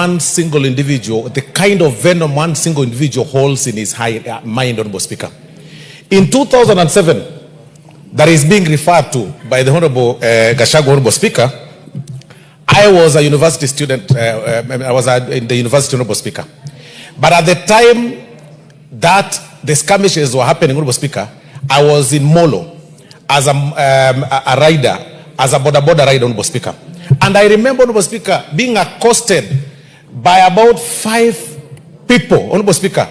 one single individual, the kind of venom one single individual holds in his mind, Honorable Speaker. In 2007, that is being referred to by the Honorable Gachagua, Honorable Speaker, I was a university student, I was in the university, Honorable Speaker. But at the time that the skirmishes were happening, Honorable Speaker, I was in Molo as a rider, as a border rider, Honorable Speaker. And I remember, Honorable Speaker, being accosted by about 5 people, Honorable Speaker,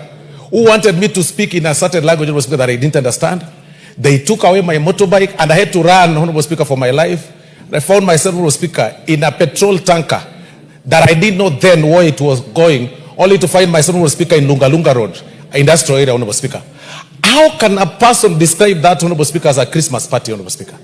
who wanted me to speak in a certain language, Honorable Speaker, that I didn't understand. They took away my motorbike and I had to run, Honorable Speaker, for my life. I found myself, Honorable Speaker, in a petrol tanker that I didn't know then where it was going, only to find myself, Honorable Speaker, in Lunga Road, industrial area, Honorable Speaker. How can a person describe that, Honorable Speaker, as a Christmas party, Honorable Speaker?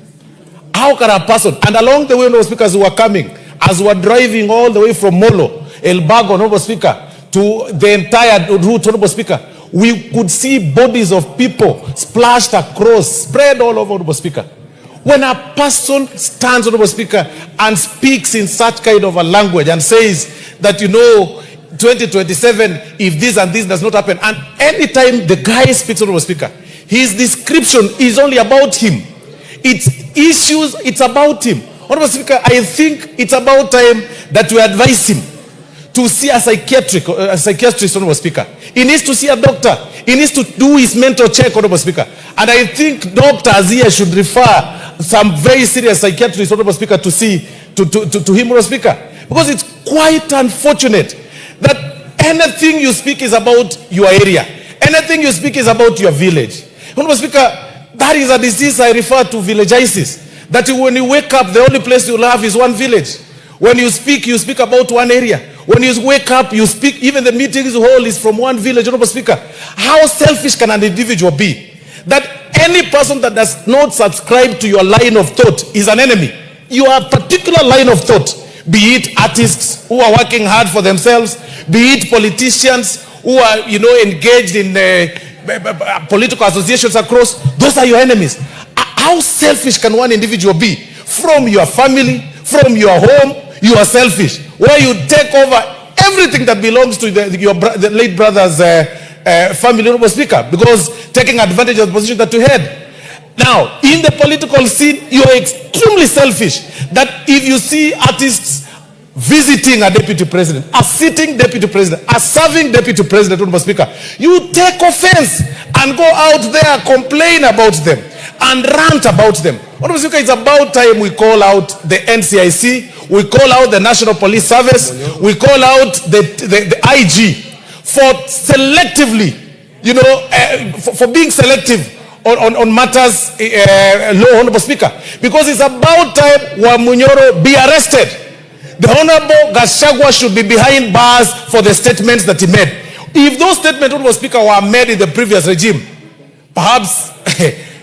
How can a person, and along the way, Honorable Speaker, as we were coming, as we were driving all the way from Molo, El Bago, Honorable Speaker, to the entire route, Honorable Speaker, we could see bodies of people splashed across, spread all over, Honorable Speaker. When a person stands, Honorable Speaker, and speaks in such kind of a language and says that, 2027, if this and this does not happen, and anytime the guy speaks, Honorable Speaker, his description is only about him. It's issues, it's about him. Honorable Speaker, I think it's about time that we advise him to see a psychiatrist, Honorable Speaker. He needs to see a doctor. He needs to do his mental check, Honorable Speaker. And I think doctors here should refer some very serious psychiatrists, Honorable Speaker, to see to him, Honorable Speaker. Because it's quite unfortunate that anything you speak is about your area. Anything you speak is about your village. Honorable Speaker, that is a disease I refer to villagitis. That when you wake up, the only place you have is one village. When you speak about one area. When you wake up, you speak, even the meetings hall is from one village, Honorable Speaker. How selfish can an individual be? That any person that does not subscribe to your line of thought is an enemy. Your particular line of thought, be it artists who are working hard for themselves, be it politicians who are, engaged in political associations across, those are your enemies. How selfish can one individual be? From your family, from your home, you are selfish. Where you take over everything that belongs to the late brother's family, Honorable Speaker, because taking advantage of the position that you had. Now, in the political scene, you are extremely selfish. That if you see artists visiting a deputy president, a sitting deputy president, a serving deputy president, Honorable Speaker, you take offense and go out there, complain about them and rant about them. Honorable Speaker, it's about time we call out the NCIC, we call out the National Police Service, we call out the IG for selectively, for being selective on matters law, Honorable Speaker. Because it's about time Wamunyoro be arrested. The Honorable Gachagua should be behind bars for the statements that he made. If those statements, Honorable Speaker, were made in the previous regime, perhaps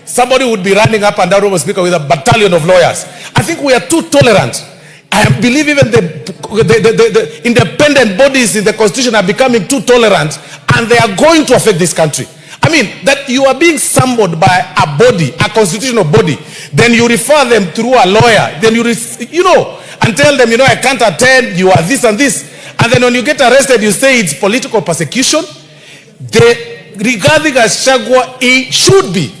somebody would be running up and down, Honorable Speaker, with a battalion of lawyers. I think we are too tolerant. I believe even the independent bodies in the Constitution are becoming too tolerant, and they are going to affect this country. I mean, that you are being summoned by a body, a constitutional body, then you refer them through a lawyer, then and tell them, I can't attend, you are this and this. And then when you get arrested, you say it's political persecution. Rigathi Gachagua should be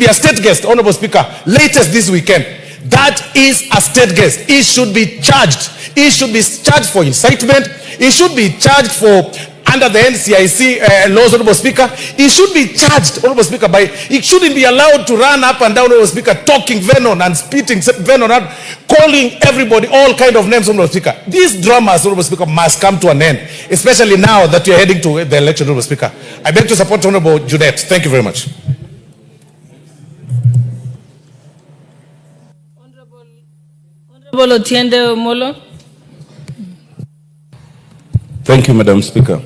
a state guest, Honorable Speaker, latest this weekend. That is a state guest. He should be charged. He should be charged for incitement. He should be charged for, under the NCIC laws, Honorable Speaker. He should be charged, Honorable Speaker, he shouldn't be allowed to run up and down, Honorable Speaker, talking venom and spitting venom and calling everybody all kind of names, Honorable Speaker. These dramas, Honorable Speaker, must come to an end, especially now that you're heading to the election, Honorable Speaker. I beg to support Honorable Judette. Thank you very much. Honorable Otiende Molo. Thank you, Madam Speaker.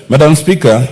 Madam Speaker,